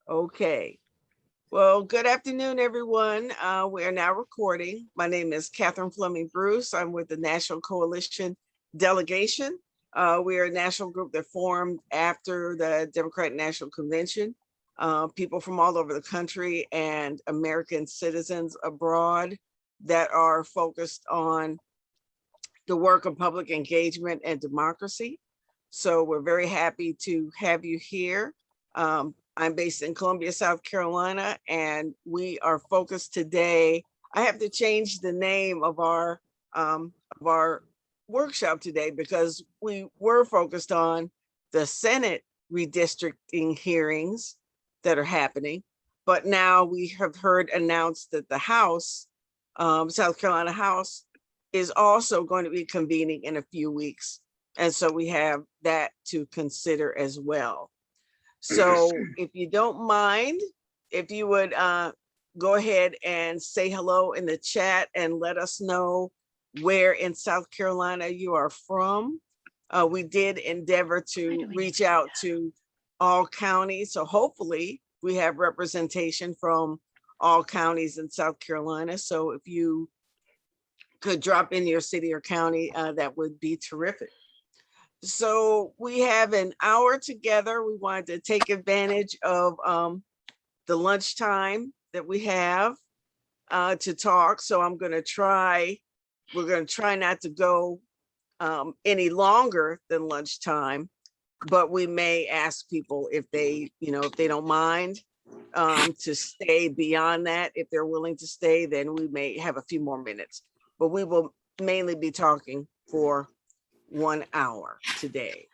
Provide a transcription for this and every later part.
Okay. Well, good afternoon, everyone. We are now recording. My name is Fleming Bruce. I'm with the National Coalition Delegation. We are a national group that formed after the Democratic National Convention. People from all over the country and American citizens abroad that are focused on the work of public engagement and democracy. So we're very happy to have you here. I'm based in Columbia, South Carolina, and we are focused today. I have to change the name of our workshop today because we were focused on the Senate redistricting hearings that are happening, but now we have heard announced that the House, South Carolina House, is also going to be convening in a few weeks, and so we have that to consider as well. So if you don't mind, if you would go ahead and say hello in the chat and let us know where in South Carolina you are from. We did endeavor to reach out to all counties. So hopefully we have representation from all counties in South Carolina. So if you could drop in your city or county, that would be terrific. So we have an hour together. We wanted to take advantage of the lunchtime that we have to talk. So we're going to try not to go any longer than lunchtime, but we may ask people if they don't mind to stay beyond that. If they're willing to stay, then we may have a few more minutes, but we will mainly be talking for 1 hour today.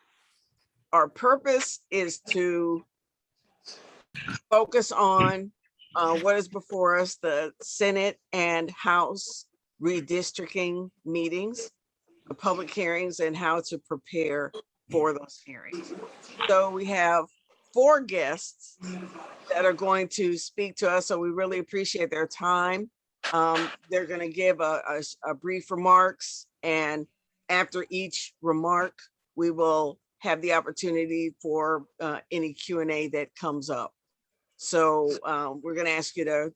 Our purpose is to focus on what is before us, the Senate and House redistricting meetings, the public hearings, and how to prepare for those hearings. So we have 4 guests that are going to speak to us, so we really appreciate their time. They're going to give a brief remarks, and after each remark, we will have the opportunity for any Q&A that comes up. So we're going to ask you to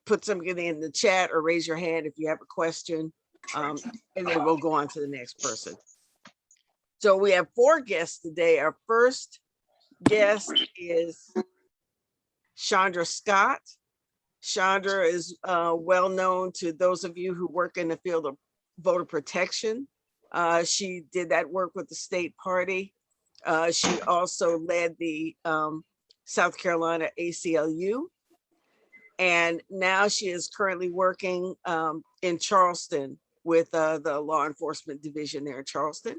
put something in the chat or raise your hand if you have a question, and then we'll go on to the next person. So we have 4 guests today. Our first guest is Shaundra Scott. Shaundra is well known to those of you who work in the field of voter protection. She did that work with the state party. She also led the South Carolina ACLU. And now she is currently working in Charleston with the law enforcement division there in Charleston.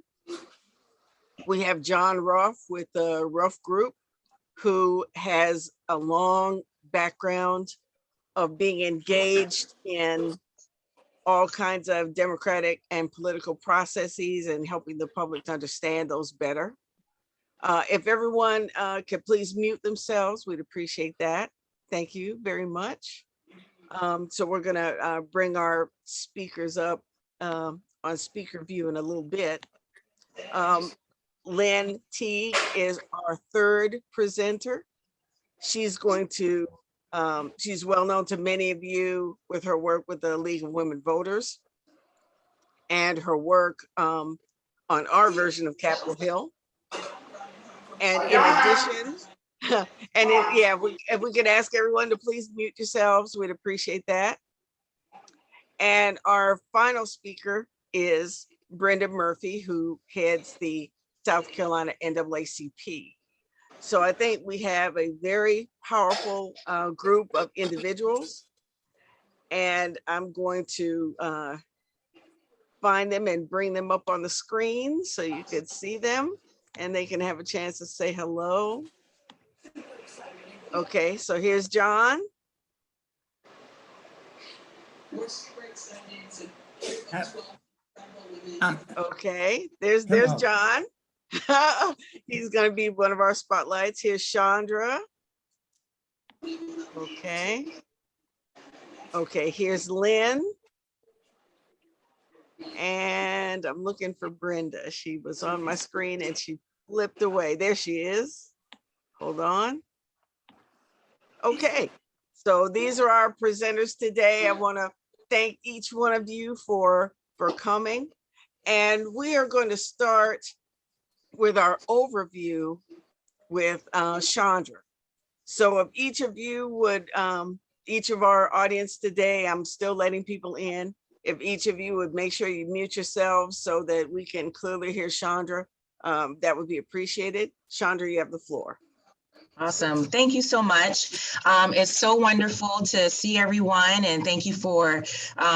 We have John Ruoff with the Ruoff Group, who has a long background of being engaged in all kinds of democratic and political processes and helping the public to understand those better. If everyone could please mute themselves, we'd appreciate that. Thank you very much. So we're gonna bring our speakers up on speaker view in a little bit. Lynn Teague is our third presenter. She's going to she's well known to many of you with her work with the League of Women Voters and her work on our version of Capitol Hill. And in addition, if we could ask everyone to please mute yourselves, we'd appreciate that. And our final speaker is Brenda Murphy, who heads the South Carolina NAACP. So I think we have a very powerful group of individuals, and I'm going to find them and bring them up on the screen so you can see them and they can have a chance to say hello. Okay, so here's John. Okay, there's John. He's going to be one of our spotlights. Here's Shaundra. Okay. Okay, here's Lynn. And I'm looking for Brenda. She was on my screen and she flipped away. There she is. Hold on. Okay, so these are our presenters today. I want to thank each one of you for coming. And we are going to start with our overview with Shaundra. So if each of you would, each of our audience today, I'm still letting people in. If each of you would make sure you mute yourselves so that we can clearly hear Shaundra, that would be appreciated. Shaundra, you have the floor. Awesome. Thank you so much. It's so wonderful to see everyone, and thank you for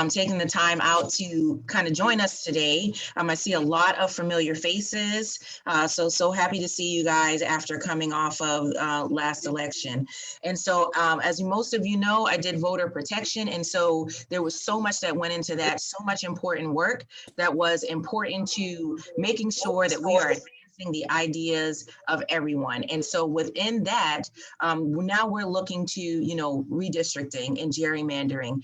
taking the time out to kind of join us today. I see a lot of familiar faces, so happy to see you guys after coming off of last election. And so as most of you know, I did voter protection, and so there was so much that went into that, so much important work that was important to making sure that we are the ideas of everyone. And so within that, now we're looking to, redistricting and gerrymandering.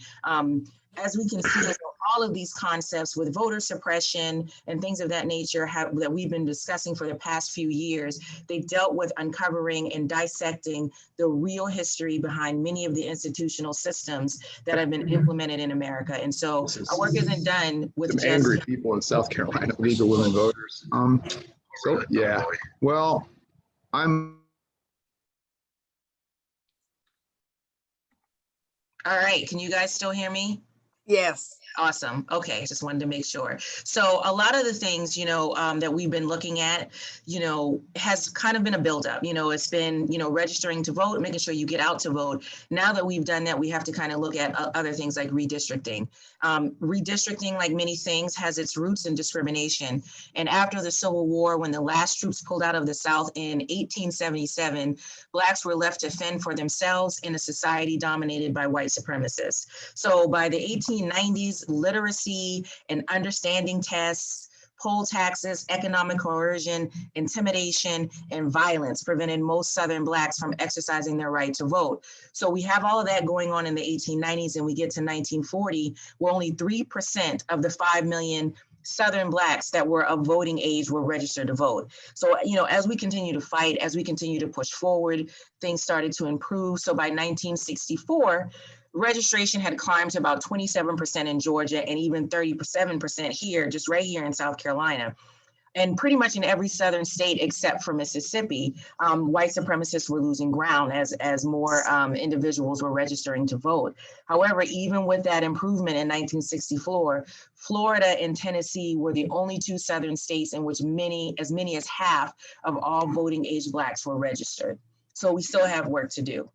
As we can see, all of these concepts with voter suppression and things of that nature that we've been discussing for the past few years, they dealt with uncovering and dissecting the real history behind many of the institutional systems that have been implemented in America. And so our work isn't done with some angry people in South Carolina, legal women voters. So yeah, well, I'm. All right, can you guys still hear me? Yes. Awesome. Okay, just wanted to make sure. So a lot of the things, that we've been looking at, has kind of been a buildup. It's been, registering to vote, making sure you get out to vote. Now that we've done that, we have to kind of look at other things like redistricting. Redistricting, like many things, has its roots in discrimination. And after the Civil War, when the last troops pulled out of the South in 1877, Blacks were left to fend for themselves in a society dominated by white supremacists. So by the 1890s, literacy and understanding tests, poll taxes, economic coercion, intimidation, and violence prevented most Southern Blacks from exercising their right to vote. So we have all of that going on in the 1890s, and we get to 1940, where only 3% of the 5 million Southern Blacks that were of voting age were registered to vote. So, as we continue to fight, as we continue to push forward, things started to improve. So by 1964, registration had climbed to about 27% in Georgia and even 37% here, just right here in South Carolina. And pretty much in every Southern state except for Mississippi, white supremacists were losing ground as more individuals were registering to vote. However, even with that improvement in 1964, Florida and Tennessee were the only two Southern states in which as many as half of all voting age Blacks were registered. So we still have work to do.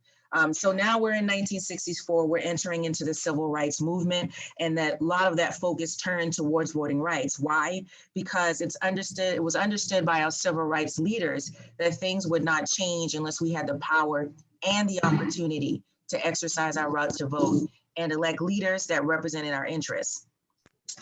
So now we're in 1964, we're entering into the civil rights movement, and that a lot of that focus turned towards voting rights. Why? Because it was understood by our civil rights leaders that things would not change unless we had the power and the opportunity to exercise our right to vote and elect leaders that represented our interests.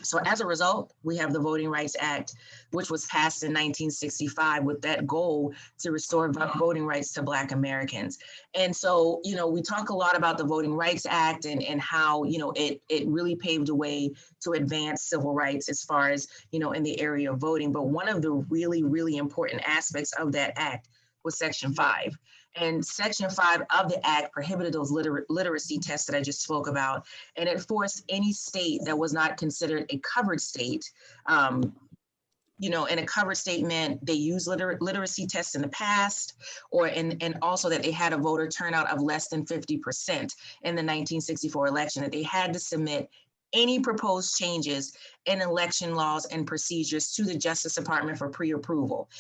So as a result, we have the Voting Rights Act, which was passed in 1965 with that goal to restore voting rights to Black Americans. And so, we talk a lot about the Voting Rights Act and how, it really paved a way to advance civil rights as far as, in the area of voting. But one of the really, really important aspects of that act was Section 5. And Section 5 of the Act prohibited those literacy tests that I just spoke about, and it forced any state that was not considered a covered state, and a covered state meant they used literacy tests in the past, and also that they had a voter turnout of less than 50% in the 1964 election, that they had to submit any proposed changes in election laws and procedures to the Justice Department for pre-approval.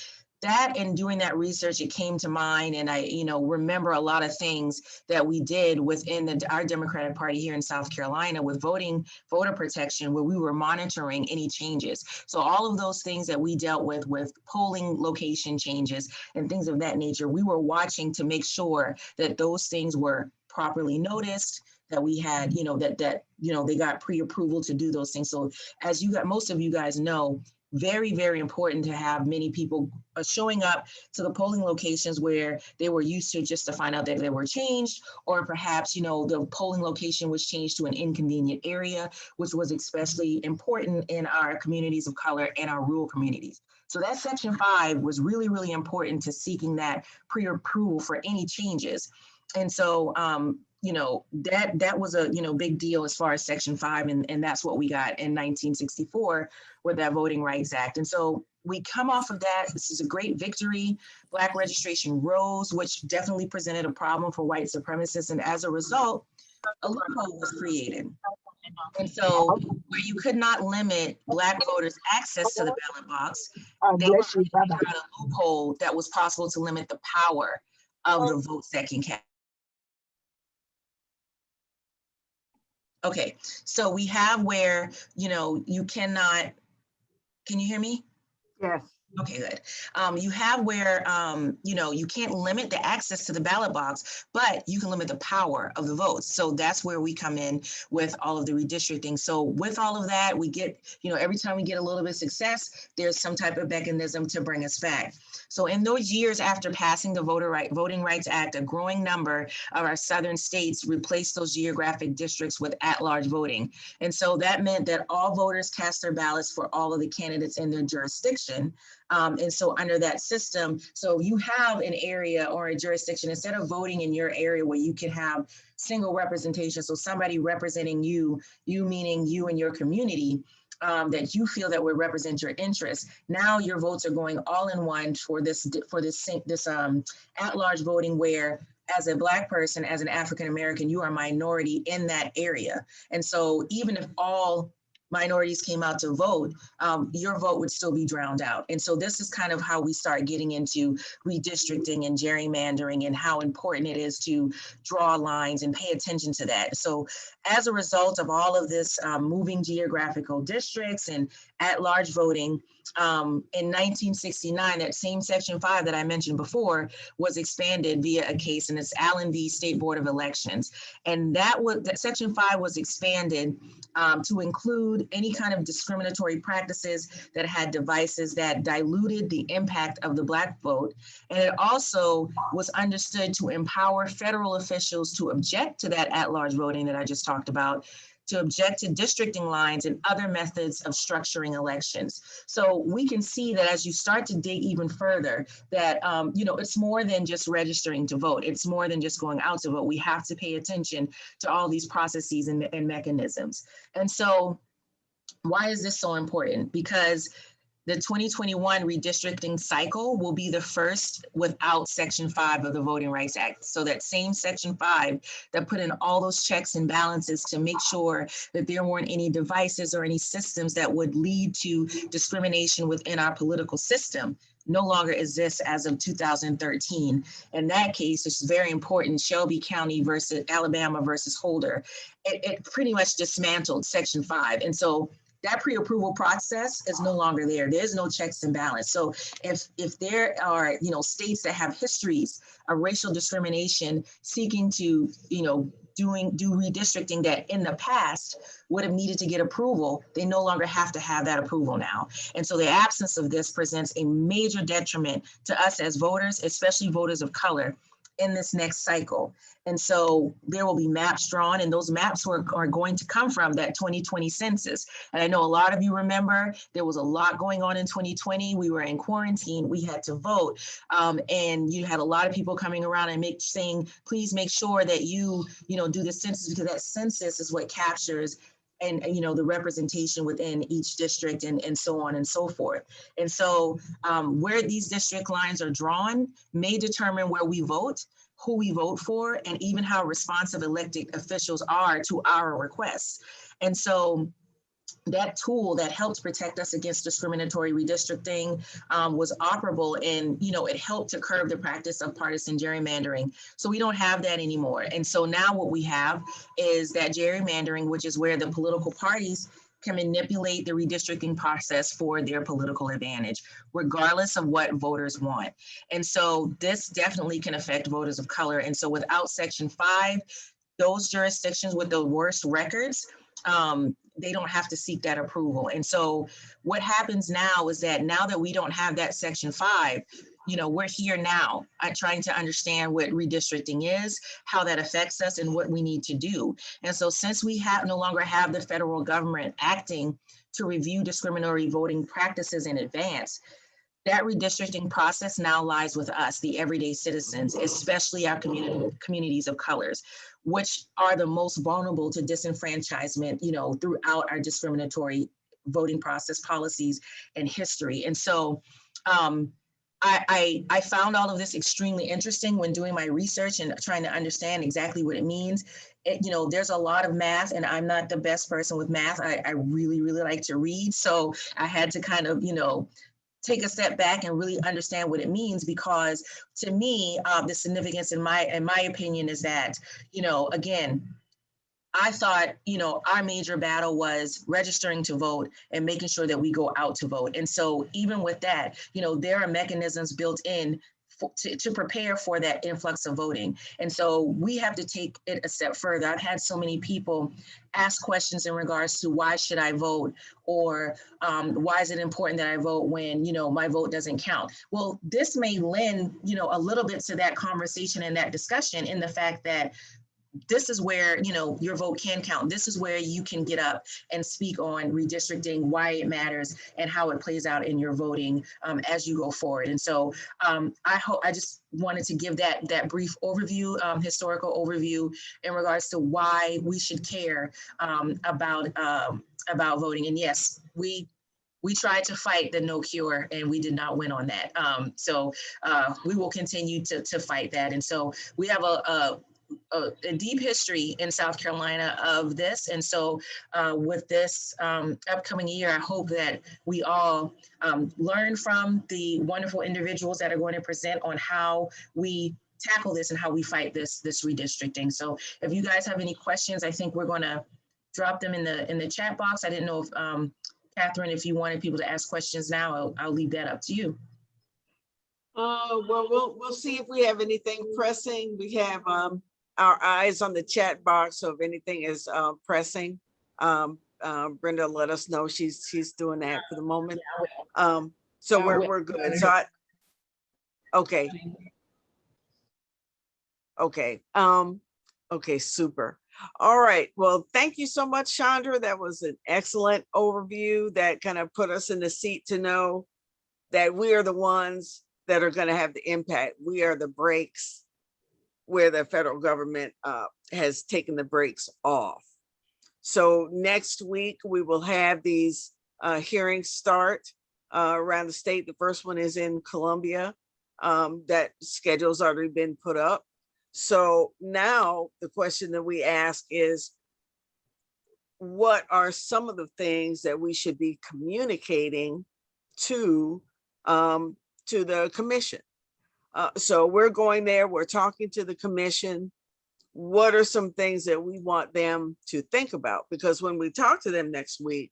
That and doing that research, it came to mind, and I, remember a lot of things that we did within our Democratic Party here in South Carolina with voter protection, where we were monitoring any changes. So all of those things that we dealt with polling location changes and things of that nature, we were watching to make sure that those things were properly noticed, that we had, they got pre-approval to do those things. So as most of you guys know, very, very important to have many people showing up to the polling locations where they were used to, just to find out that they were changed, or perhaps, the polling location was changed to an inconvenient area, which was especially important in our communities of color and our rural communities. So that Section 5 was really, really important to seeking that pre-approval for any changes. And so, you know, that was a, you know, big deal as far as Section 5, and that's what we got in 1964 with that Voting Rights Act. And so we come off of that. This is a great victory. Black registration rose, which definitely presented a problem for white supremacists. And as a result, a loophole was created. And so where you could not limit Black voters' access to the ballot box, they were trying a loophole that was possible to limit the power of the votes that can count. Okay, so we have where, you know, you cannot, can you hear me? Yes. Okay, good. You have where, you know, you can't limit the access to the ballot box, but you can limit the power of the votes. So that's where we come in with all of the redistricting. So with all of that, we get, you know, every time we get a little bit of success, there's some type of mechanism to bring us back. So in those years after passing the Voting Rights Act, a growing number of our southern states replaced those geographic districts with at-large voting. And so that meant that all voters cast their ballots for all of the candidates in their jurisdiction. And so under that system, so you have an area or a jurisdiction, instead of voting in your area where you can have single representation, so somebody representing you meaning you and your community, that you feel that would represent your interests. Now your votes are going all in one for this at-large voting, where as a Black person, as an African-American, you are a minority in that area. And so even if all minorities came out to vote, your vote would still be drowned out. And so this is kind of how we start getting into redistricting and gerrymandering and how important it is to draw lines and pay attention to that. So as a result of all of this moving geographical districts and at-large voting, in 1969, that same Section 5 that I mentioned before was expanded via a case, and it's Allen v. State Board of Elections. And that Section 5 was expanded to include any kind of discriminatory practices that had devices that diluted the impact of the Black vote. And it also was understood to empower federal officials to object to that at-large voting that I just talked about, to object to districting lines and other methods of structuring elections. So we can see that as you start to dig even further, that you know, it's more than just registering to vote. It's more than just going out to vote. We have to pay attention to all these processes and mechanisms. And so why is this so important? Because the 2021 redistricting cycle will be the first without Section 5 of the Voting Rights Act. So that same Section 5 that put in all those checks and balances to make sure that there weren't any devices or any systems that would lead to discrimination within our political system no longer exists as of 2013. In that case, it's very important, Shelby County versus Alabama versus Holder. It pretty much dismantled Section 5. And so that pre-approval process is no longer there. There's no checks and balance. So if there are, you know, states that have histories of racial discrimination seeking to, you know, do redistricting that in the past would have needed to get approval, they no longer have to have that approval now. And so the absence of this presents a major detriment to us as voters, especially voters of color, in this next cycle. And so there will be maps drawn, and those maps are going to come from that 2020 census. And I know a lot of you remember there was a lot going on in 2020. We were in quarantine, we had to vote. And you had a lot of people coming around and saying, please make sure that you know, do the census, because that census is what captures and you know, the representation within each district and so on and so forth. And so where these district lines are drawn may determine where we vote, who we vote for, and even how responsive elected officials are to our requests. And so that tool that helped protect us against discriminatory redistricting was operable, and you know, it helped to curb the practice of partisan gerrymandering. So we don't have that anymore. And so now what we have is that gerrymandering, which is where the political parties can manipulate the redistricting process for their political advantage, regardless of what voters want. And so this definitely can affect voters of color. And so without Section 5, those jurisdictions with the worst records, they don't have to seek that approval. And so what happens now is that now that we don't have that Section 5, you know, we're here now trying to understand what redistricting is, how that affects us, and what we need to do. And so since we no longer have the federal government acting to review discriminatory voting practices in advance, that redistricting process now lies with us, the everyday citizens, especially our communities of colors, which are the most vulnerable to disenfranchisement, throughout our discriminatory voting process policies and history. And so I found all of this extremely interesting when doing my research and trying to understand exactly what it means. There's a lot of math, and I'm not the best person with math. I really, really like to read. So I had to kind of, take a step back and really understand what it means, because to me, the significance in my opinion is that, again, I thought, our major battle was registering to vote and making sure that we go out to vote. And so even with that, there are mechanisms built in to prepare for that influx of voting. And so we have to take it a step further. I've had so many people ask questions in regards to why should I vote, or why is it important that I vote when, my vote doesn't count? Well, this may lend, a little bit to that conversation and that discussion, in the fact that this is where, your vote can count. This is where you can get up and speak on redistricting, why it matters, and how it plays out in your voting as you go forward. And so I just wanted to give that brief overview, historical overview, in regards to why we should care about voting. And yes, we tried to fight the no cure, and we did not win on that. So we will continue to fight that. And so we have a deep history in South Carolina of this. And so with this upcoming year, I hope that we all learn from the wonderful individuals that are going to present on how we tackle this and how we fight this redistricting. So if you guys have any questions, I think we're going to drop them in the chat box. I didn't know if, Catherine, if you wanted people to ask questions now, I'll leave that up to you. Well, we'll see if we have anything pressing. We have our eyes on the chat box, so if anything is pressing, Brenda let us know. She's doing that for the moment. So we're good. So okay. Okay, super. All right. Well, thank you so much, Shaundra. That was an excellent overview that kind of put us in the seat to know that we are the ones that are going to have the impact. We are the brakes where the federal government has taken the brakes off. So next week, we will have these hearings start around the state. The first one is in Columbia. That schedule's already been put up. So now the question that we ask is, what are some of the things that we should be communicating to the commission? So we're going there, we're talking to the commission. What are some things that we want them to think about? Because when we talk to them next week,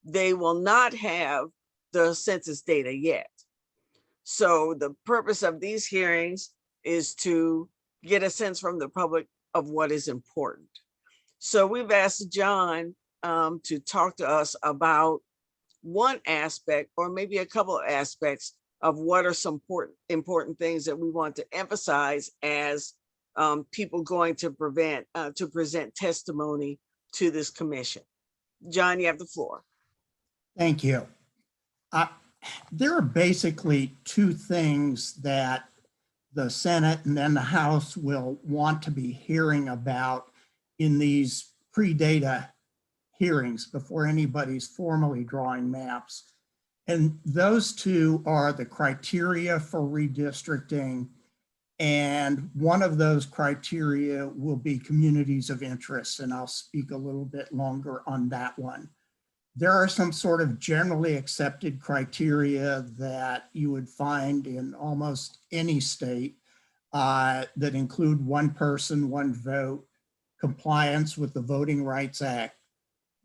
they will not have the census data yet. So the purpose of these hearings is to get a sense from the public of what is important. So we've asked John to talk to us about one aspect, or maybe a couple of aspects, of what are some important things that we want to emphasize as people going to present testimony to this commission. John, you have the floor. Thank you. There are basically two things that the Senate and then the House will want to be hearing about in these pre-data hearings before anybody's formally drawing maps. And those two are the criteria for redistricting. And one of those criteria will be communities of interest. And I'll speak a little bit longer on that one. There are some sort of generally accepted criteria that you would find in almost any state that include one person, one vote, compliance with the Voting Rights Act.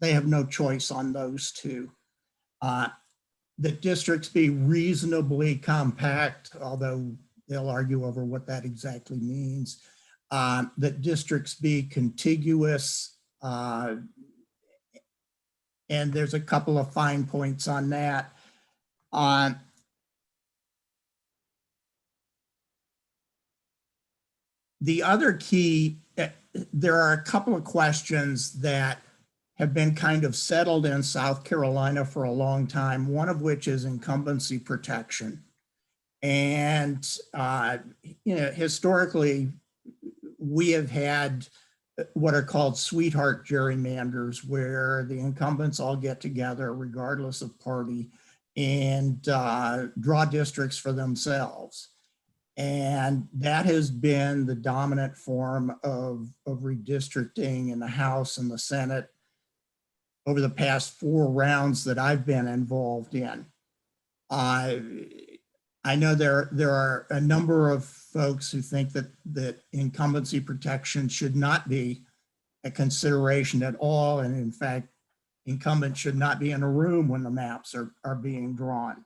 They have no choice on those two. That districts be reasonably compact, although they'll argue over what that exactly means. That districts be contiguous, and there's a couple of fine points on that. The other key, there are a couple of questions that have been kind of settled in South Carolina for a long time, one of which is incumbency protection. And, historically, we have had what are called sweetheart gerrymanders, where the incumbents all get together regardless of party and draw districts for themselves. And that has been the dominant form of redistricting in the House and the Senate over the past 4 rounds that I've been involved in. I know there are a number of folks who think that incumbency protection should not be a consideration at all. And in fact, incumbents should not be in a room when the maps are being drawn.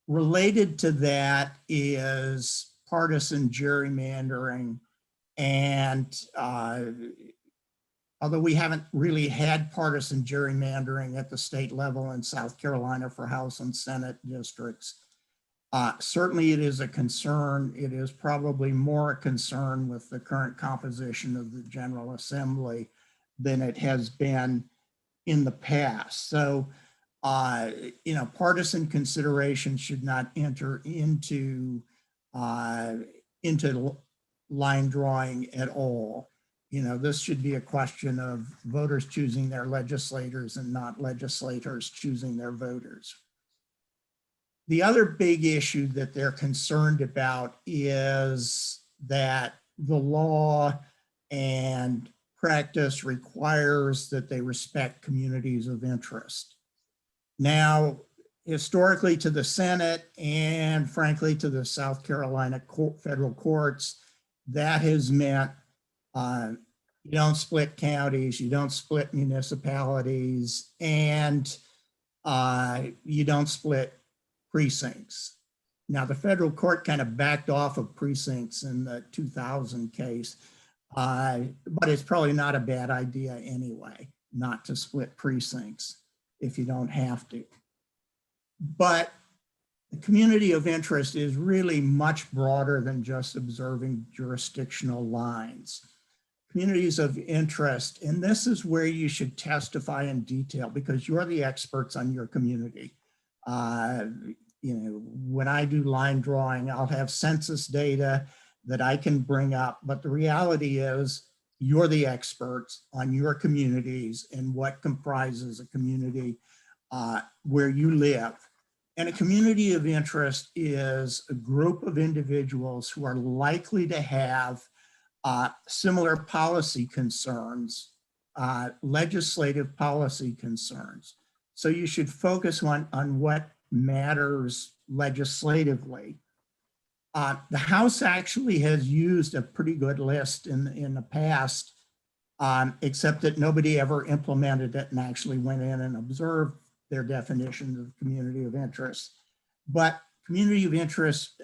Related to that is partisan gerrymandering. And although we haven't really had partisan gerrymandering at the state level in South Carolina for House and Senate districts, certainly it is a concern. It is probably more a concern with the current composition of the General Assembly than it has been in the past. So, partisan considerations should not enter into line drawing at all. This should be a question of voters choosing their legislators and not legislators choosing their voters. The other big issue that they're concerned about is that the law and practice requires that they respect communities of interest. Now, historically to the Senate and frankly to the South Carolina federal courts, that has meant you don't split counties, you don't split municipalities, and you don't split precincts. Now, the federal court kind of backed off of precincts in the 2000 case, but it's probably not a bad idea anyway, not to split precincts if you don't have to. But the community of interest is really much broader than just observing jurisdictional lines. Communities of interest, and this is where you should testify in detail because you're the experts on your community. When I do line drawing, I'll have census data that I can bring up, but the reality is you're the experts on your communities and what comprises a community where you live. And a community of interest is a group of individuals who are likely to have similar policy concerns, legislative policy concerns. So you should focus on what matters legislatively. The House actually has used a pretty good list in the past, except that nobody ever implemented it and actually went in and observed their definition of community of interest. But community of interest,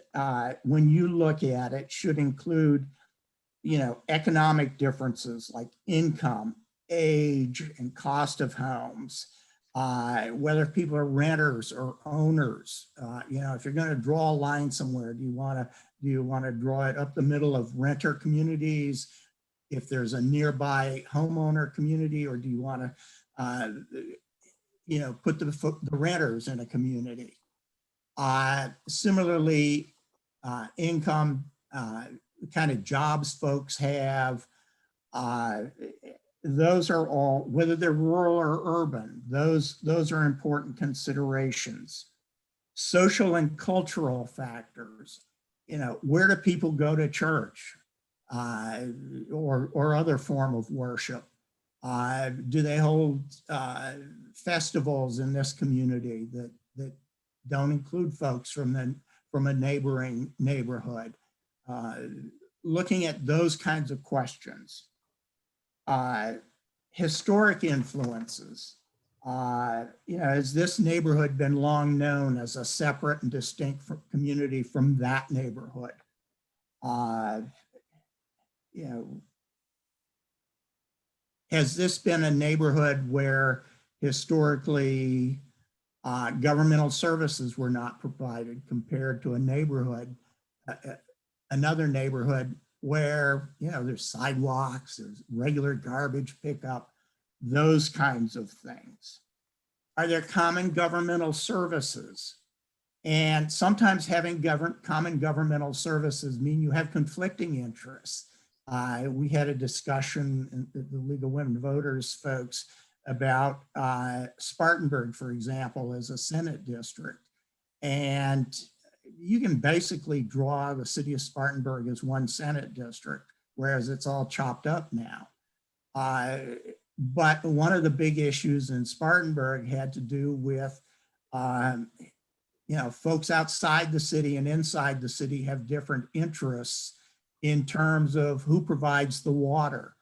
when you look at it, should include, economic differences like income, age, and cost of homes, whether people are renters or owners. If you're going to draw a line somewhere, do you want to draw it up the middle of renter communities if there's a nearby homeowner community, or do you want to put the renters in a community? Similarly, income, kind of jobs folks have, those are all, whether they're rural or urban, those are important considerations. Social and cultural factors, where do people go to church or other form of worship? Do they hold festivals in this community that don't include folks from a neighboring neighborhood? Looking at those kinds of questions. Historic influences. Has this neighborhood been long known as a separate and distinct community from that neighborhood? Has this been a neighborhood where historically governmental services were not provided compared to a neighborhood, another neighborhood where, there's sidewalks, there's regular garbage pickup, those kinds of things? Are there common governmental services? And sometimes having common governmental services mean you have conflicting interests. We had a discussion, the League of Women Voters folks, about Spartanburg, for example, as a Senate district. And you can basically draw the city of Spartanburg as one Senate district, whereas it's all chopped up now. But one of the big issues in Spartanburg had to do with, folks outside the city and inside the city have different interests in terms of who provides the water.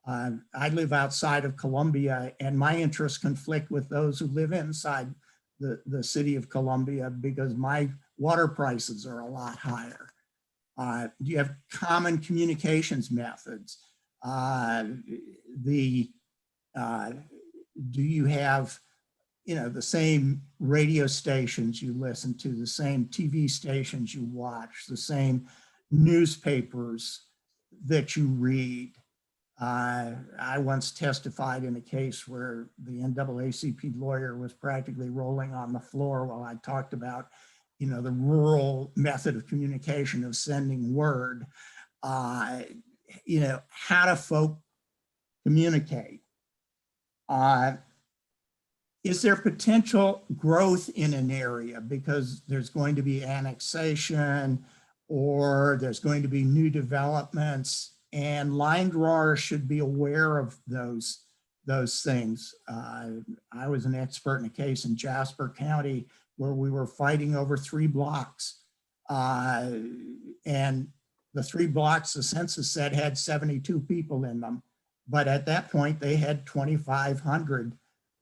I live outside of Columbia, and my interests conflict with those who live inside the city of Columbia because my water prices are a lot higher. You have common communications methods. Do you have the same radio stations you listen to, the same TV stations you watch, the same newspapers that you read? I once testified in a case where the NAACP lawyer was practically rolling on the floor while I talked about, the rural method of communication of sending word. How do folk communicate? Is there potential growth in an area because there's going to be annexation or there's going to be new developments, and line drawers should be aware of those things. I was an expert in a case in Jasper County where we were fighting over 3 blocks. And the 3 blocks, the census said, had 72 people in them. But at that point, they had 2,500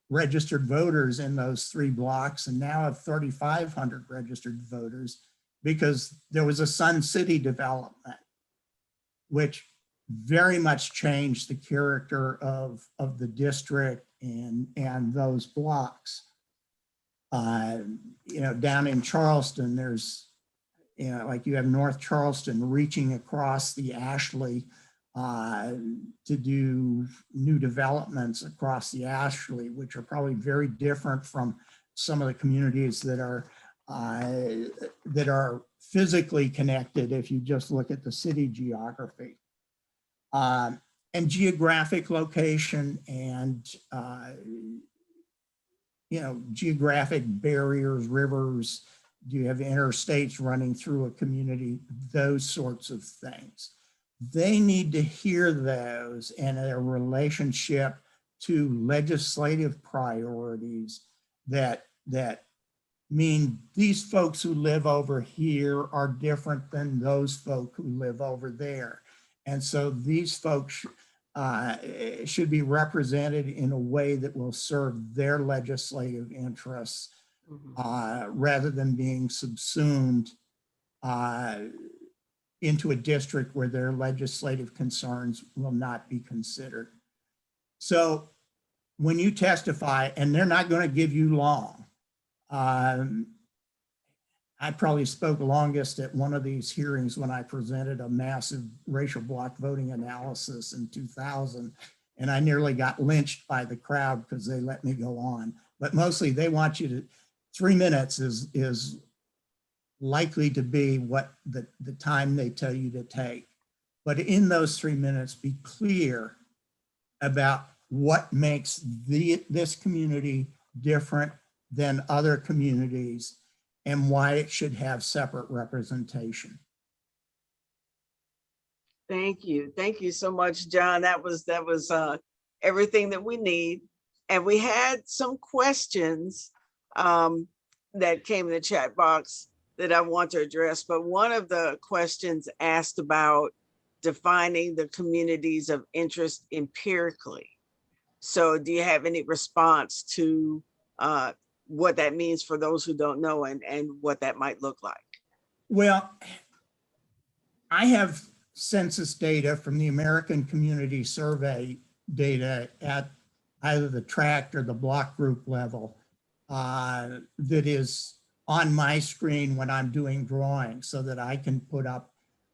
registered voters in those 3 blocks, and now have 3,500 registered voters because there was a Sun City development, which very much changed the character of the district and those blocks. Down in Charleston, there's, like you have North Charleston reaching across the Ashley to do new developments across the Ashley, which are probably very different from some of the communities that are physically connected if you just look at the city geography. And geographic location and geographic barriers, rivers, do you have interstates running through a community, those sorts of things. They need to hear those in a relationship to legislative priorities that mean these folks who live over here are different than those folk who live over there. And so these folks should be represented in a way that will serve their legislative interests rather than being subsumed into a district where their legislative concerns will not be considered. So when you testify, and they're not going to give you long, I probably spoke longest at one of these hearings when I presented a massive racial bloc voting analysis in 2000, and I nearly got lynched by the crowd because they let me go on. But mostly they want you to, 3 minutes is likely to be what the time they tell you to take. But in those 3 minutes, be clear about what makes this community different than other communities and why it should have separate representation. Thank you. Thank you so much, John. That was everything that we need. And we had some questions that came in the chat box that I want to address. But one of the questions asked about defining the communities of interest empirically. So do you have any response to what that means for those who don't know and what that might look like? Well, I have census data from the American Community Survey data at either the tract or the block group level that is on my screen when I'm doing drawings so that I can put up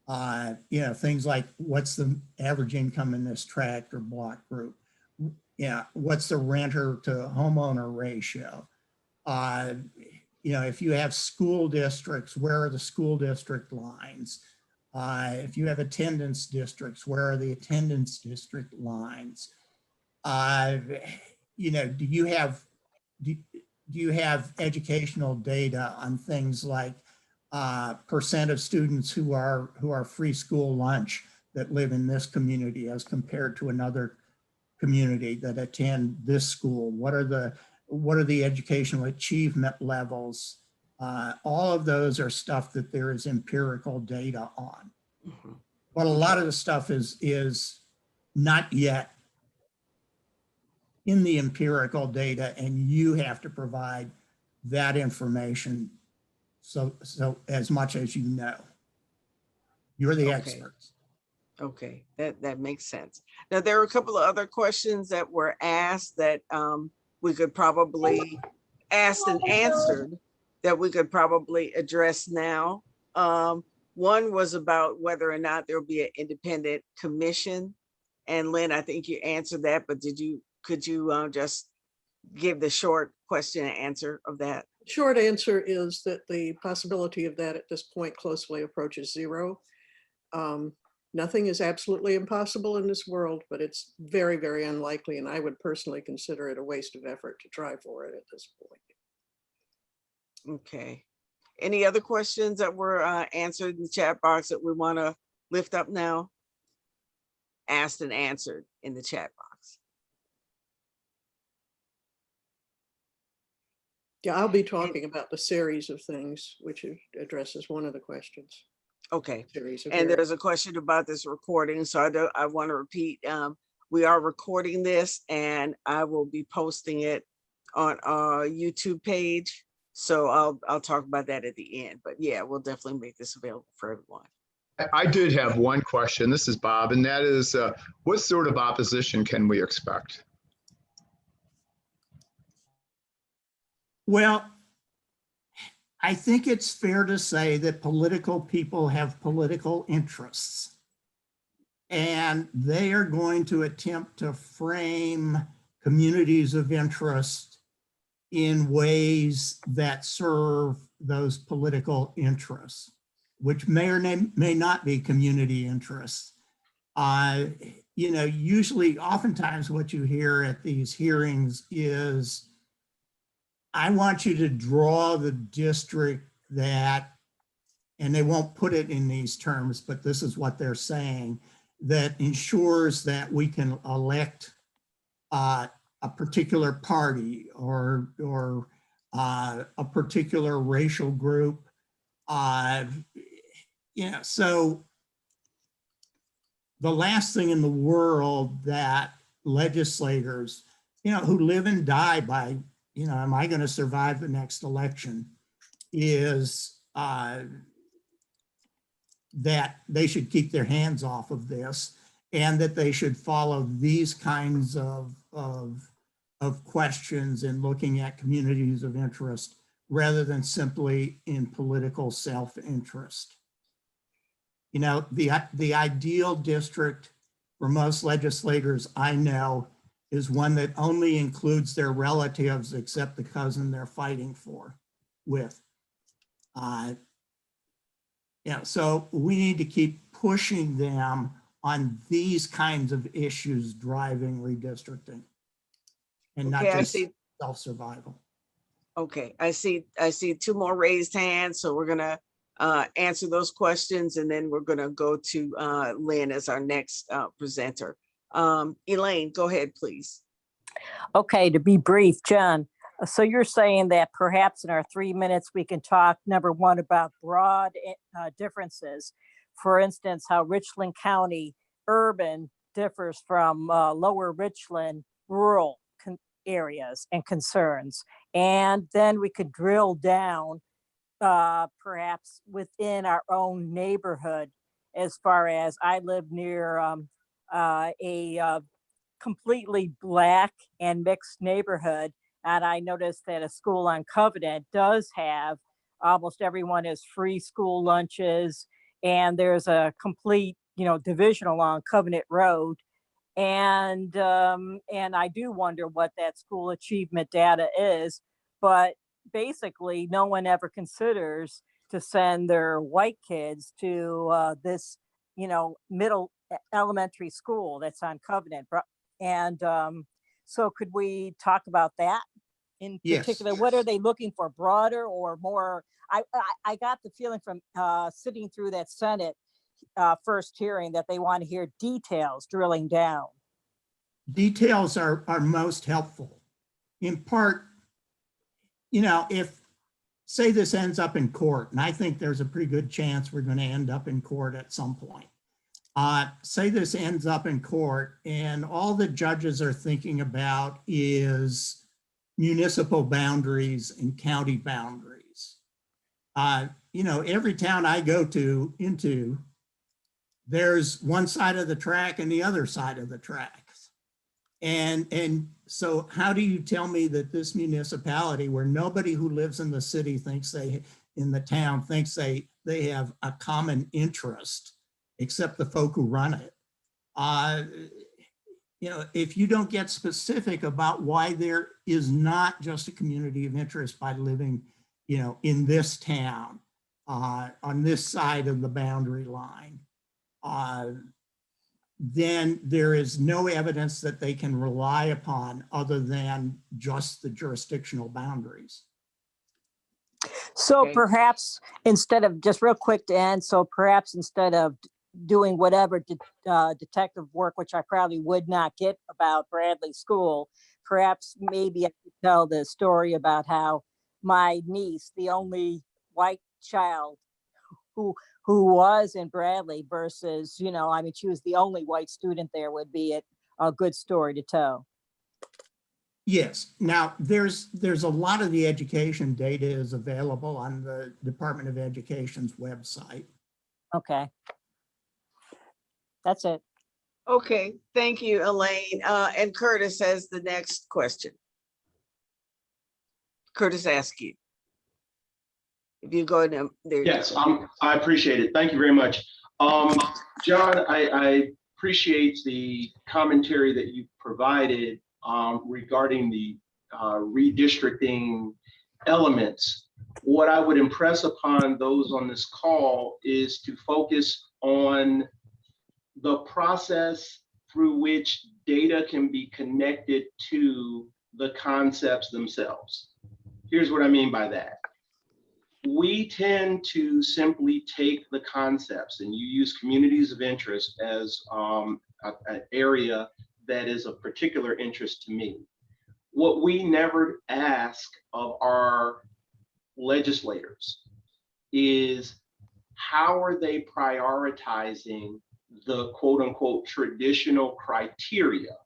things like what's the average income in this tract or block group? What's the renter to homeowner ratio? if you have school districts, where are the school district lines? If you have attendance districts, where are the attendance district lines? Do you have educational data on things like percent of students who are free school lunch that live in this community as compared to another community that attend this school? What are the educational achievement levels? All of those are stuff that there is empirical data on. Mhm. But a lot of the stuff is not yet in the empirical data, and you have to provide that information so as much as you know. You're the Okay. experts. Okay, that makes sense. Now, there are a couple of other questions that were asked that we could probably asked and answered that we could probably address now. One was about whether or not there will be an independent commission. And Lynn, I think you answered that, but could you just give the short question and answer of that? Short answer is that the possibility of that at this point closely approaches zero. Nothing is absolutely impossible in this world, but it's very, very unlikely. And I would personally consider it a waste of effort to try for it at this point. Okay. Any other questions that were answered in the chat box that we want to lift up now? Asked and answered in the chat box. Yeah, I'll be talking about the series of things, which addresses one of the questions. Okay. Series of And areas. there's a question about this recording. So I want to repeat, we are recording this and I will be posting it on our YouTube page. So I'll talk about that at the end, but yeah, we'll definitely make this available for everyone. I did have one question. This is Bob, and that is, what sort of opposition can we expect? Well, I think it's fair to say that political people have political interests, and they are going to attempt to frame communities of interest in ways that serve those political interests, which may or may not be community interests. Usually, oftentimes what you hear at these hearings is, I want you to draw the district that, and they won't put it in these terms, but this is what they're saying, that ensures that we can elect a particular party or a particular racial group. So the last thing in the world that legislators, who live and die by, am I going to survive the next election, is that they should keep their hands off of this, and that they should follow these kinds of questions in looking at communities of interest rather than simply in political self-interest. The ideal district for most legislators I know is one that only includes their relatives except the cousin they're fighting with. So we need to keep pushing them on these kinds of issues driving redistricting, and not just self-survival. Okay, I see 2 more raised hands, so we're gonna answer those questions, and then we're gonna go to Lynn as our next presenter. Elaine, go ahead, please. Okay, to be brief, John, so you're saying that perhaps in our 3 minutes, we can talk, number one, about broad differences. For instance, how Richland County urban differs from lower Richland rural areas and concerns. And then we could drill down perhaps within our own neighborhood, as far as I live near a completely Black and mixed neighborhood. And I noticed that a school on Covenant does have, almost everyone has free school lunches, and there's a complete, division along Covenant Road. And I do wonder what that school achievement data is, but basically no one ever considers to send their white kids to this, middle elementary school that's on Covenant. And so could we talk about that in Yes. particular? What are they looking for, broader or more? I got the feeling from sitting through that Senate first hearing that they want to hear details drilling down. Details are most helpful. In part, if, say this ends up in court, and I think there's a pretty good chance we're going to end up in court at some point. Say this ends up in court and all the judges are thinking about is municipal boundaries and county boundaries. Every town I go into, there's one side of the track and the other side of the tracks. And so how do you tell me that this municipality, where nobody who lives in the city thinks in the town thinks they have a common interest, except the folk who run it? If you don't get specific about why there is not just a community of interest by living, in this town, on this side of the boundary line, then there is no evidence that they can rely upon other than just the jurisdictional boundaries. So Okay. perhaps instead of, just real quick to end, so perhaps instead of doing whatever detective work, which I probably would not get about Bradley School, perhaps maybe I could tell the story about how my niece, the only white child who was in Bradley versus, she was the only white student there, would be a good story to tell. Yes. Now, there's a lot of the education data is available on the Department of Education's website. Okay. That's it. Okay, thank you, Elaine. And Curtis has the next question. Curtis Askew. If you go to there. Yes, I appreciate it. Thank you very much. John, I appreciate the commentary that you provided regarding the redistricting elements. What I would impress upon those on this call is to focus on the process through which data can be connected to the concepts themselves. Here's what I mean by that. We tend to simply take the concepts, and you use communities of interest as an area that is of particular interest to me. What we never ask of our legislators is, how are they prioritizing the quote unquote traditional criteria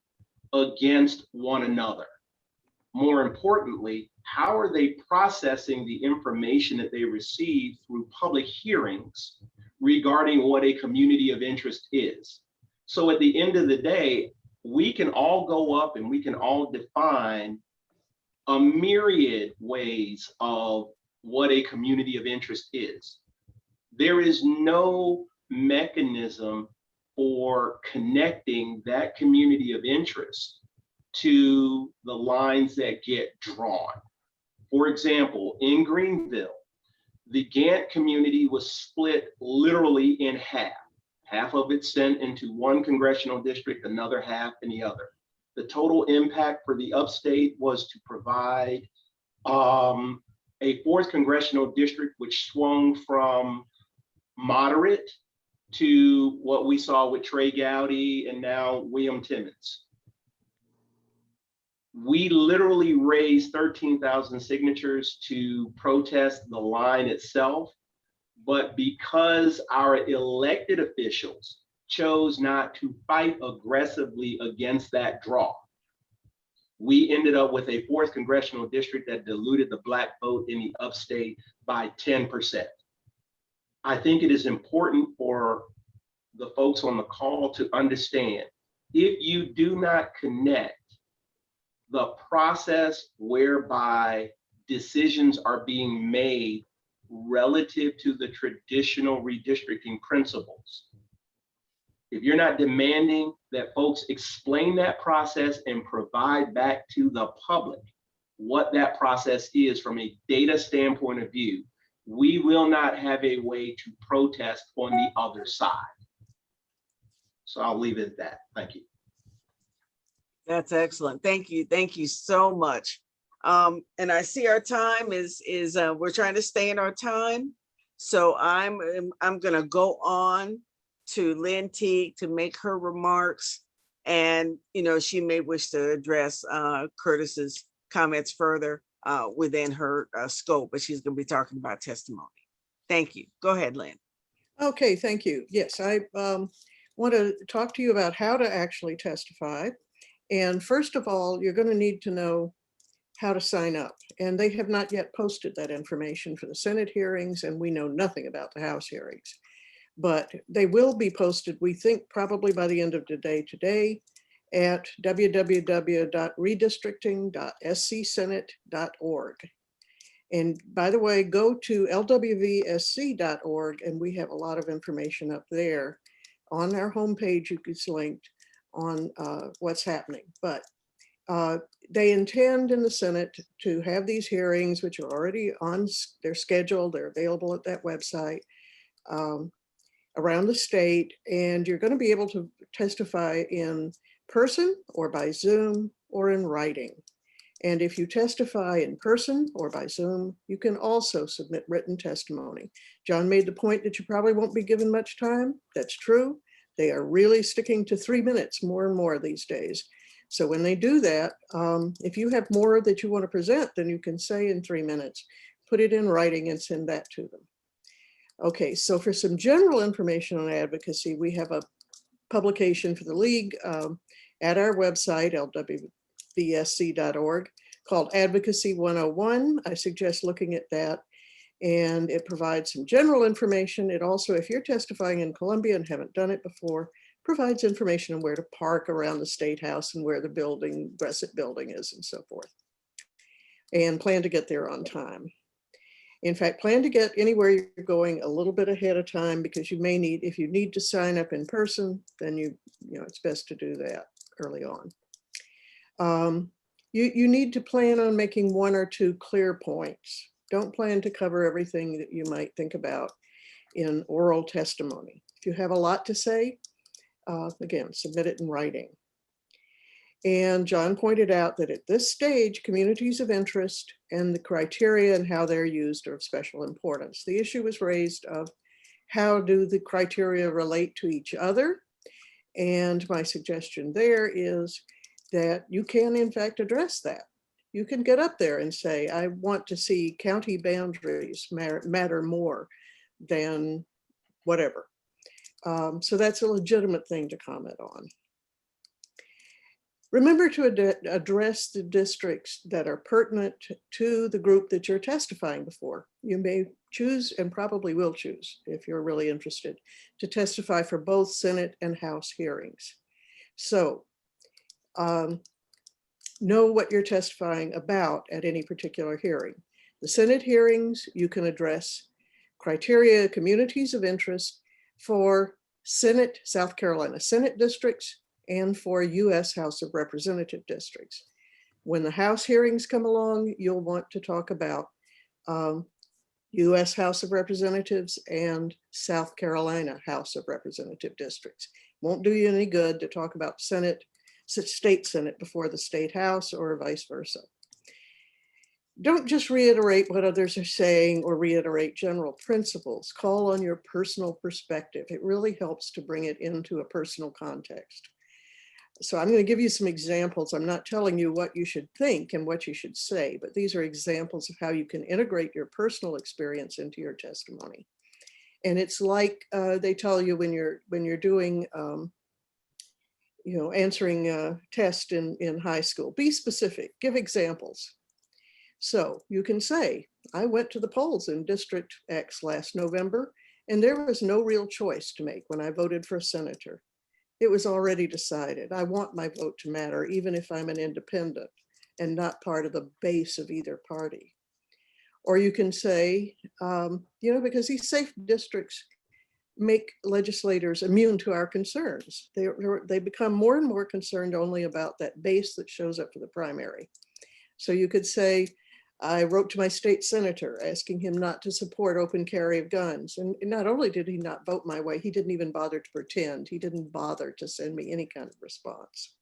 against one another? More importantly, how are they processing the information that they receive through public hearings regarding what a community of interest is? So at the end of the day, we can all go up and we can all define a myriad ways of what a community of interest is. There is no mechanism for connecting that community of interest to the lines that get drawn. For example, in Greenville, the Gantt community was split literally in half. Half of it sent into one congressional district, another half in the other. The total impact for the upstate was to provide a fourth congressional district, which swung from moderate to what we saw with Trey Gowdy and now William Timmons. We literally raised 13,000 signatures to protest the line itself, but because our elected officials chose not to fight aggressively against that draw, we ended up with a fourth congressional district that diluted the Black vote in the upstate by 10%. I think it is important for the folks on the call to understand, if you do not connect the process whereby decisions are being made relative to the traditional redistricting principles, if you're not demanding that folks explain that process and provide back to the public what that process is from a data standpoint of view, we will not have a way to protest on the other side. So I'll leave it at that. Thank you. That's excellent. Thank you. Thank you so much. And I see our time is we're trying to stay in our time. So I'm gonna go on to Lynn Teague to make her remarks. And, you know, she may wish to address Curtis's comments further within her scope, but she's gonna be talking about testimony. Thank you. Go ahead, Lynn. Okay, thank you. Yes, I want to talk to you about how to actually testify. And first of all, you're going to need to know how to sign up. And they have not yet posted that information for the Senate hearings, and we know nothing about the House hearings. But they will be posted, we think, probably by the end of the day today at www.redistricting.scsenate.org. And by the way, go to lwvsc.org, and we have a lot of information up there. On our homepage, it's linked on what's happening. But they intend in the Senate to have these hearings, which are already on their schedule. They're available at that website around the state. And you're going to be able to testify in person or by Zoom or in writing. And if you testify in person or by Zoom, you can also submit written testimony. John made the point that you probably won't be given much time. That's true. They are really sticking to 3 minutes more and more these days. So when they do that, if you have more that you want to present, then you can say in 3 minutes, put it in writing and send that to them. Okay, so for some general information on advocacy, we have a publication for the League at our website, lwvsc.org, called Advocacy 101. I suggest looking at that, and it provides some general information. It also, if you're testifying in Columbia and haven't done it before, provides information on where to park around the State House and where the building, Bressett building is and so forth. And plan to get there on time. In fact, plan to get anywhere you're going a little bit ahead of time, because you may need, if you need to sign up in person, then you know it's best to do that early on. You need to plan on making 1 or 2 clear points. Don't plan to cover everything that you might think about in oral testimony. If you have a lot to say, again, submit it in writing. And John pointed out that at this stage, communities of interest and the criteria and how they're used are of special importance. The issue was raised of how do the criteria relate to each other? And my suggestion there is that you can in fact address that. You can get up there and say, I want to see county boundaries matter more than whatever. So that's a legitimate thing to comment on. Remember to address the districts that are pertinent to the group that you're testifying before. You may choose, and probably will choose, if you're really interested, to testify for both Senate and House hearings. So know what you're testifying about at any particular hearing. The Senate hearings, you can address criteria, communities of interest for Senate, South Carolina Senate districts, and for US House of Representative districts. When the House hearings come along, you'll want to talk about US House of Representatives and South Carolina House of Representative districts. Won't do you any good to talk about Senate, state Senate before the state House, or vice versa. Don't just reiterate what others are saying or reiterate general principles. Call on your personal perspective. It really helps to bring it into a personal context. So I'm going to give you some examples. I'm not telling you what you should think and what you should say, but these are examples of how you can integrate your personal experience into your testimony. And it's like they tell you when you're doing, answering a test in high school. Be specific. Give examples. So you can say, I went to the polls in District X last November, and there was no real choice to make when I voted for a senator. It was already decided. I want my vote to matter, even if I'm an independent and not part of the base of either party. Or you can say, because these safe districts make legislators immune to our concerns. They become more and more concerned only about that base that shows up for the primary. So you could say, I wrote to my state senator asking him not to support open carry of guns. And not only did he not vote my way, he didn't even bother to pretend. He didn't bother to send me any kind of response.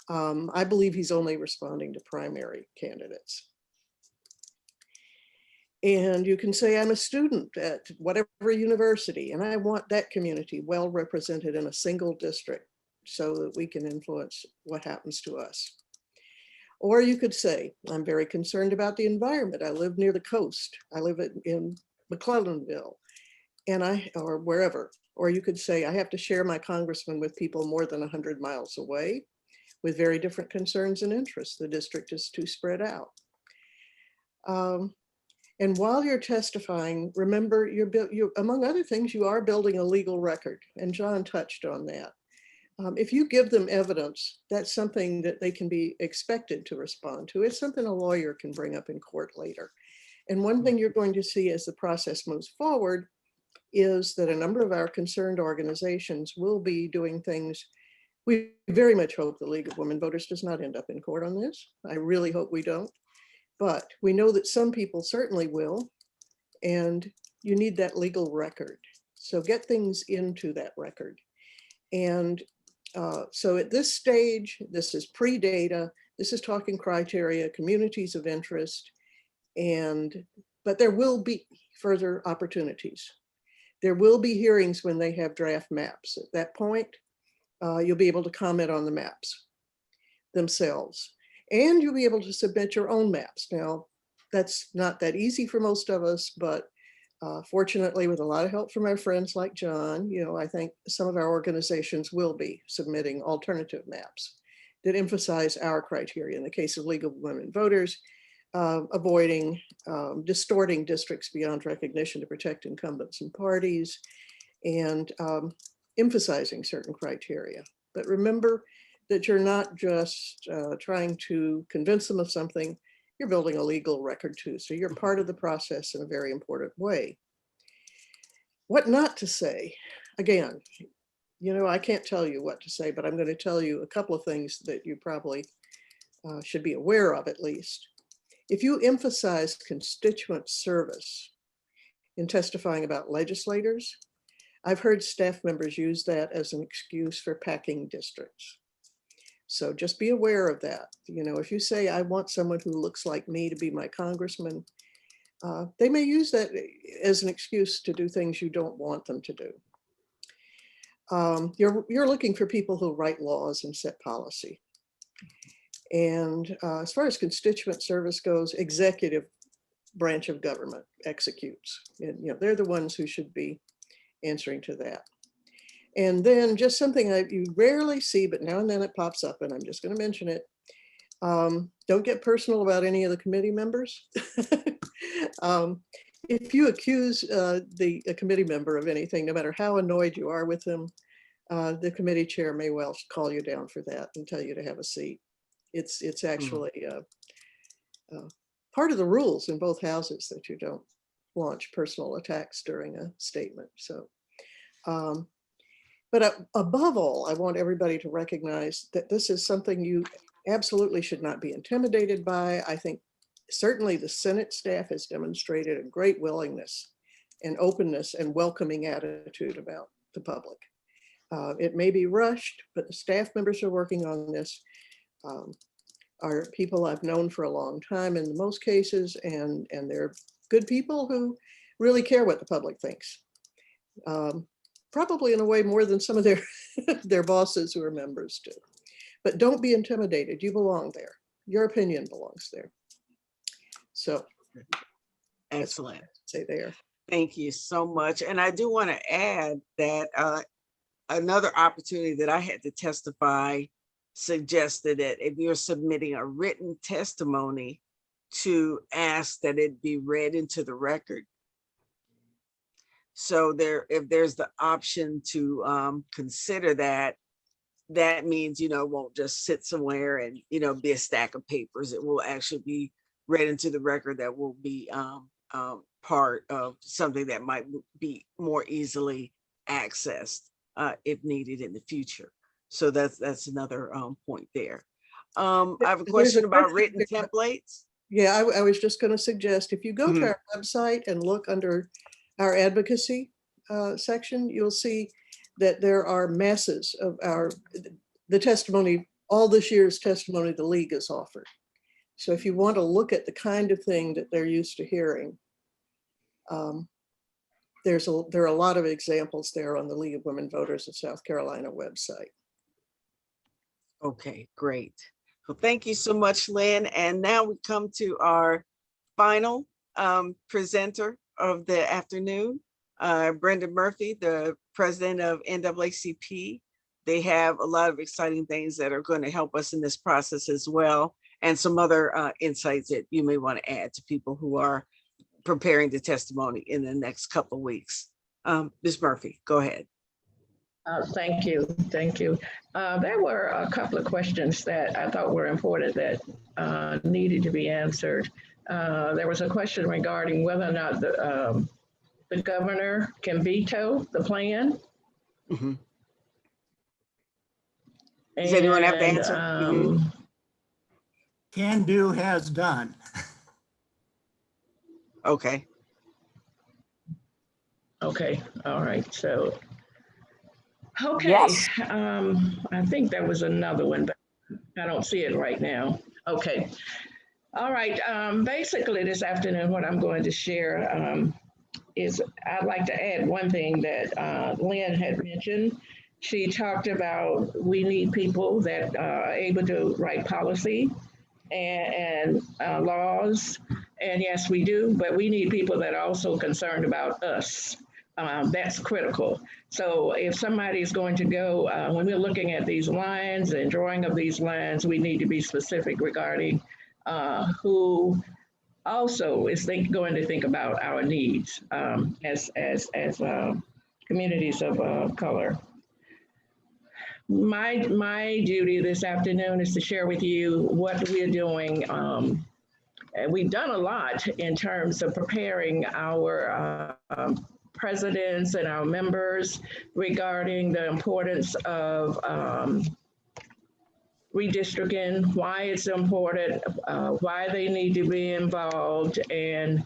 I believe he's only responding to primary candidates. And you can say, I'm a student at whatever university, and I want that community well represented in a single district so that we can influence what happens to us. Or you could say, I'm very concerned about the environment. I live near the coast. I live in McClellanville, or wherever. Or you could say, I have to share my congressman with people more than 100 miles away with very different concerns and interests. The district is too spread out. And while you're testifying, remember, among other things, you are building a legal record. And John touched on that. If you give them evidence, that's something that they can be expected to respond to. It's something a lawyer can bring up in court later. And one thing you're going to see as the process moves forward is that a number of our concerned organizations will be doing things. We very much hope the League of Women Voters does not end up in court on this. I really hope we don't. But we know that some people certainly will, and you need that legal record. So get things into that record. And so at this stage, this is pre-data, this is talking criteria, communities of interest, but there will be further opportunities. There will be hearings when they have draft maps. At that point, you'll be able to comment on the maps themselves. And you'll be able to submit your own maps. Now, that's not that easy for most of us, but fortunately, with a lot of help from our friends like John, I think some of our organizations will be submitting alternative maps that emphasize our criteria. In the case of League of Women Voters, avoiding distorting districts beyond recognition to protect incumbents and parties, and emphasizing certain criteria. But remember that you're not just trying to convince them of something, you're building a legal record too. So you're part of the process in a very important way. What not to say, again, I can't tell you what to say, but I'm going to tell you a couple of things that you probably should be aware of at least. If you emphasize constituent service in testifying about legislators, I've heard staff members use that as an excuse for packing districts. So just be aware of that. If you say, I want someone who looks like me to be my congressman, they may use that as an excuse to do things you don't want them to do. You're looking for people who write laws and set policy. And as far as constituent service goes, executive branch of government executes. And, they're the ones who should be answering to that. And then just something that you rarely see, but now and then it pops up, and I'm just going to mention it. Don't get personal about any of the committee members. If you accuse a committee member of anything, no matter how annoyed you are with them, the committee chair may well call you down for that and tell you to have a seat. It's actually part of the rules in both houses that you don't launch personal attacks during a statement. So. But above all, I want everybody to recognize that this is something you absolutely should not be intimidated by. I think certainly the Senate staff has demonstrated a great willingness and openness and welcoming attitude about the public. It may be rushed, but the staff members who are working on this are people I've known for a long time in most cases, and they're good people who really care what the public thinks. Probably in a way more than some of their bosses who are members do. But don't be intimidated. You belong there. Your opinion belongs there. So Excellent. Say there. Thank you so much. And I do want to add that another opportunity that I had to testify suggested that if you're submitting a written testimony, to ask that it be read into the record. So if there's the option to consider that, that means, it won't just sit somewhere and, be a stack of papers. It will actually be read into the record that will be part of something that might be more easily accessed if needed in the future. So that's another point there. I have a There's question a about question. written templates. Yeah, I was just going to suggest, if you go Mhm. to our website and look under our advocacy section, you'll see that there are masses of the testimony, all this year's testimony the league has offered. So if you want to look at the kind of thing that they're used to hearing, there are a lot of examples there on the League of Women Voters of South Carolina website. Okay, great. Well, thank you so much, Lynn. And now we come to our final presenter of the afternoon, Brenda Murphy, the president of NAACP. They have a lot of exciting things that are going to help us in this process as well, and some other insights that you may want to add to people who are preparing the testimony in the next couple of weeks. Ms. Murphy, go ahead. Thank you. Thank you. There were a couple of questions that I thought were important that needed to be answered. There was a question regarding whether or not the governor can veto the plan. Mm-hmm. Does anyone have the answer? Can do, has done. Okay. Okay. All right. So, okay. Yes. I think there was another one, but I don't see it right now. Okay. All right. Basically, this afternoon, what I'm going to share is I'd like to add one thing that Lynn had mentioned. She talked about we need people that are able to write policy and laws. And yes, we do, but we need people that are also concerned about us. That's critical. So if somebody is going to go, when we're looking at these lines and drawing of these lines, we need to be specific regarding who also is going to think about our needs as communities of color. My duty this afternoon is to share with you what we're doing. And we've done a lot in terms of preparing our presidents and our members regarding the importance of redistricting, why it's important, why they need to be involved. And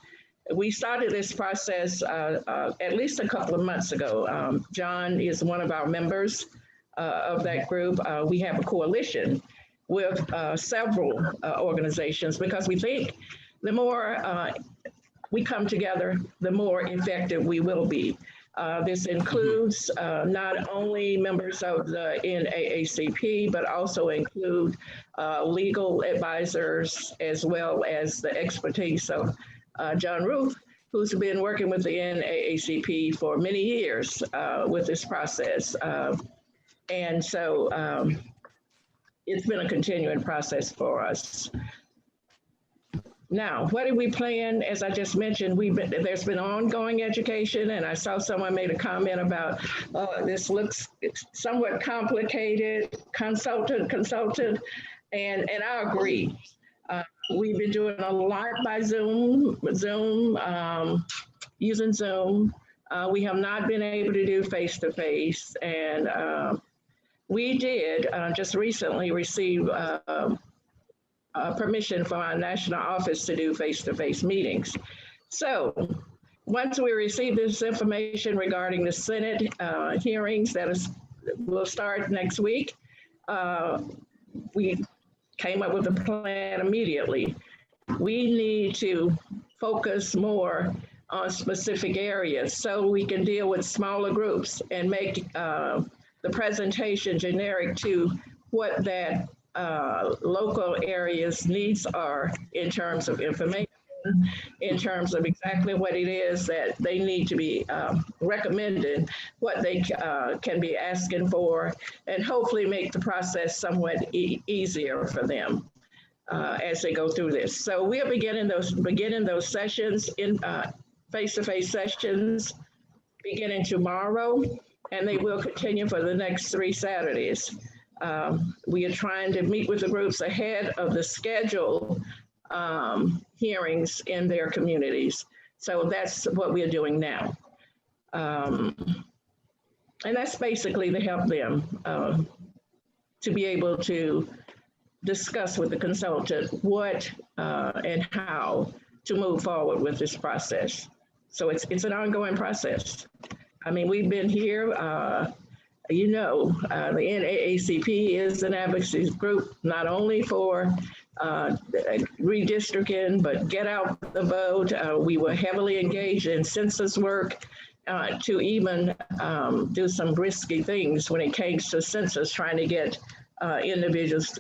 we started this process at least a couple of months ago. John is one of our members of that group. We have a coalition with several organizations because we think the more we come together, the more effective we will be. This includes not only members of the NAACP, but also include legal advisors, as well as the expertise of John Ruoff, who's been working with the NAACP for many years with this process. And so it's been a continuing process for us. Now, what did we plan? As I just mentioned, there's been ongoing education, and I saw someone made a comment about, this looks somewhat complicated, consultant, and I agree. We've been doing a lot by Zoom, using Zoom. We have not been able to do face-to-face, and we did just recently receive permission from our national office to do face-to-face meetings. So once we receive this information regarding the Senate hearings that will start next week, we came up with a plan immediately. We need to focus more on specific areas so we can deal with smaller groups and make the presentation generic to what that local areas needs are in terms of information, in terms of exactly what it is that they need to be recommending, what they can be asking for, and hopefully make the process somewhat easier for them as they go through this. So we are beginning those sessions in face-to-face sessions beginning tomorrow, and they will continue for the next 3 Saturdays. We are trying to meet with the groups ahead of the scheduled hearings in their communities. So that's what we are doing now. And that's basically to help them to be able to discuss with the consultant what and how to move forward with this process. So it's an ongoing process. I mean, we've been here, the NAACP is an advocacy group, not only for redistricting, but get out the vote. We were heavily engaged in census work to even do some risky things when it came to census, trying to get individuals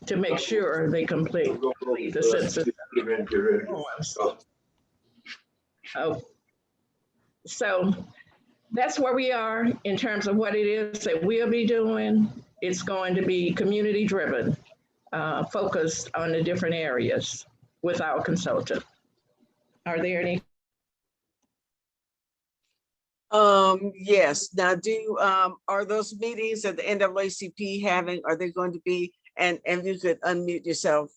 to make sure they complete the census forms. Oh, so that's where we are in terms of what it is that we'll be doing. It's going to be community driven, focused on the different areas with our consultant. Are there any? Yes. Now, are those meetings that the NAACP having, are they going to be, and you could unmute yourself,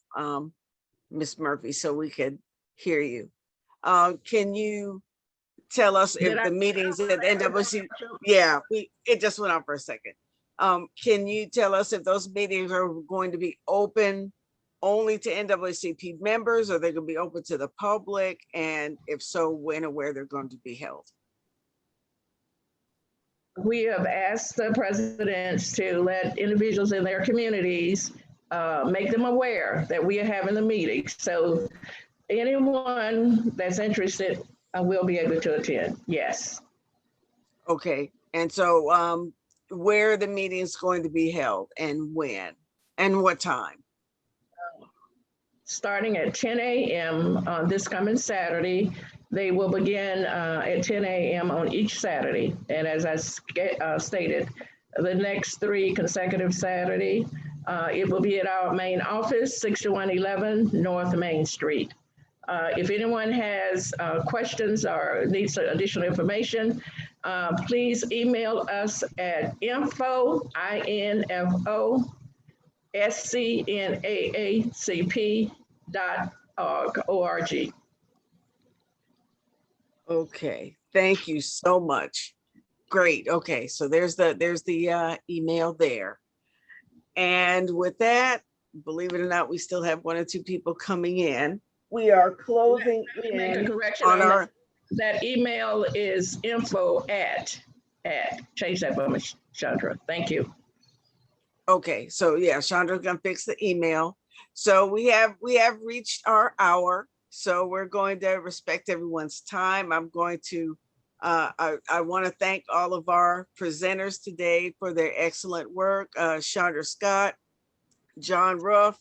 Ms. Murphy, so we could hear you. Can you tell us if the meetings at the NAACP, yeah, it just went on for a second. Can you tell us if those meetings are going to be open only to NAACP members, or they're going to be open to the public? And if so, when and where they're going to be held? We have asked the presidents to let individuals in their communities make them aware that we are having the meeting. So anyone that's interested will be able to attend. Yes. Okay. And so where are the meetings going to be held and when and what time? Starting at 10 a.m. on this coming Saturday. They will begin at 10 a.m. on each Saturday. And as I stated, the next 3 consecutive Saturday, it will be at our main office, 6111 North Main Street. If anyone has questions or needs additional information, please email us at info@scnaacp.org. Okay, thank you so much. Great. Okay, so there's the email there. And with that, believe it or not, we still have 1 or 2 people coming in. We are closing in. Make a correction on on our. That email is info at change that for me, Shaundra. Thank you. Okay, so yeah, Shaundra's gonna fix the email. So we have reached our hour. So we're going to respect everyone's time. I'm going to, I want to thank all of our presenters today for their excellent work. Shaundra Scott, John Ruoff,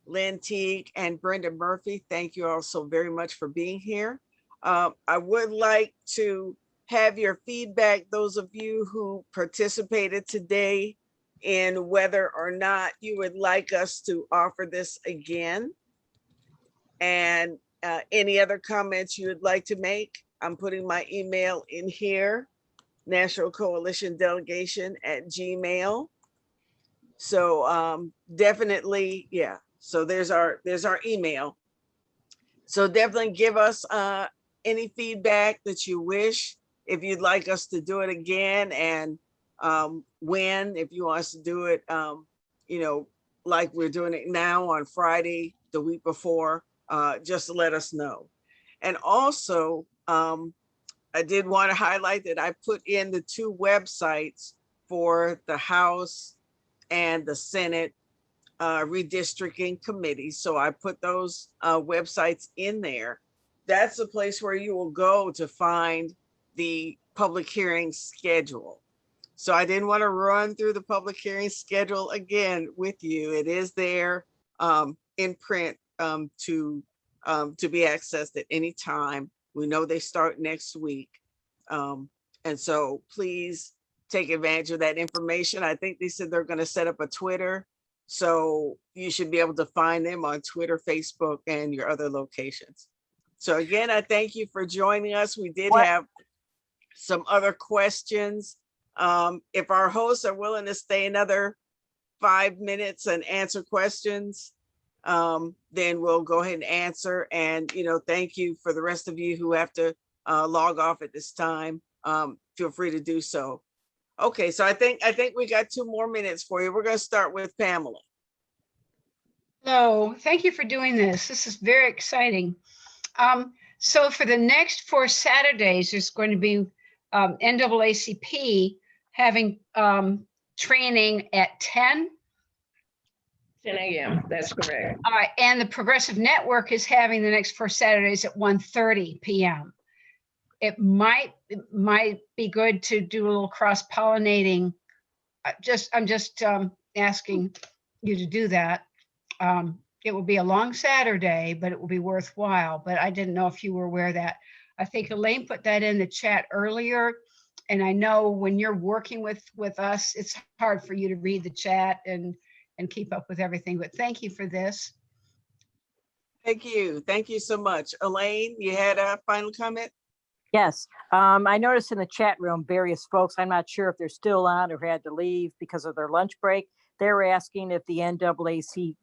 Lynn Teague, and Brenda Murphy. Thank you all so very much for being here. I would like to have your feedback, those of you who participated today, in whether or not you would like us to offer this again. And any other comments you would like to make? I'm putting my email in here, National Coalition Delegation @gmail. So definitely, yeah. So there's our email. So definitely give us any feedback that you wish. If you'd like us to do it again, and when, if you want us to do it, like we're doing it now on Friday, the week before, just to let us know. And also, I did want to highlight that I put in the 2 websites for the House and the Senate redistricting committee. So I put those websites in there. That's the place where you will go to find the public hearing schedule. So I didn't want to run through the public hearing schedule again with you. It is there in print to be accessed at any time. We know they start next week. And so please take advantage of that information. I think they said they're going to set up a Twitter. So you should be able to find them on Twitter, Facebook, and your other locations. So again, I thank you for joining us. We did have some other questions. If our hosts are willing to stay another 5 minutes and answer questions, then we'll go ahead and answer. And, thank you for the rest of you who have to log off at this time. Feel free to do so. Okay, so I think we got 2 more minutes for you. We're going to start with Pamela. Hello, thank you for doing this. This is very exciting. So for the next 4 Saturdays, there's going to be NAACP having training at 10. 10 a.m. That's correct. All right, and the Progressive Network is having the next 4 Saturdays at 1:30 p.m. It might be good to do a little cross-pollinating. I'm just asking you to do that. It will be a long Saturday, but it will be worthwhile. But I didn't know if you were aware of that. I think Elaine put that in the chat earlier. And I know when you're working with us, it's hard for you to read the chat and keep up with everything. But thank you for this. Thank you. Thank you so much. Elaine, you had a final comment? Yes, I noticed in the chat room, various folks, I'm not sure if they're still on or had to leave because of their lunch break. They're asking if the NAACP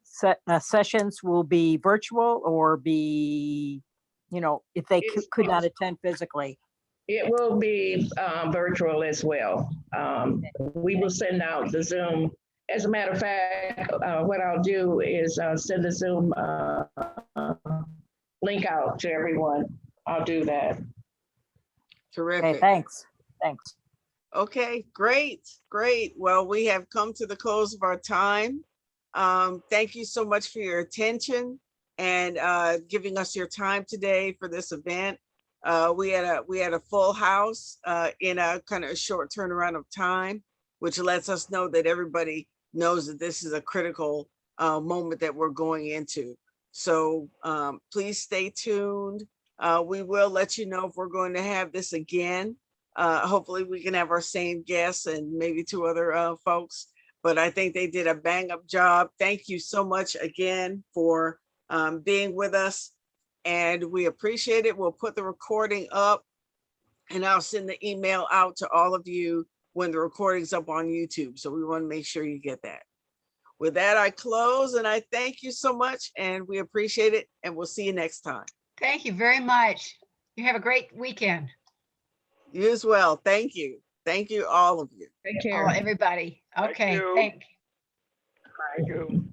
sessions will be virtual or be, if they could not attend physically. It will be virtual as well. We will send out the Zoom. As a matter of fact, what I'll do is send the Zoom link out to everyone. I'll do that. Terrific. Okay, thanks. Thanks. Okay, great. Well, we have come to the close of our time. Thank you so much for your attention and giving us your time today for this event. We had a full house in a kind of a short turnaround of time, which lets us know that everybody knows that this is a critical moment that we're going into. So please stay tuned. We will let you know if we're going to have this again. Hopefully we can have our same guests and maybe 2 other folks, but I think they did a bang up job. Thank you so much again for being with us, and we appreciate it. We'll put the recording up and I'll send the email out to all of you when the recording's up on YouTube. So we want to make sure you get that. With that, I close and I thank you so much and we appreciate it, and we'll see you next time. Thank you very much. You have a great weekend. You as well. Thank you. Thank you, all of you. Take care. Everybody. Okay. Thank Thank you.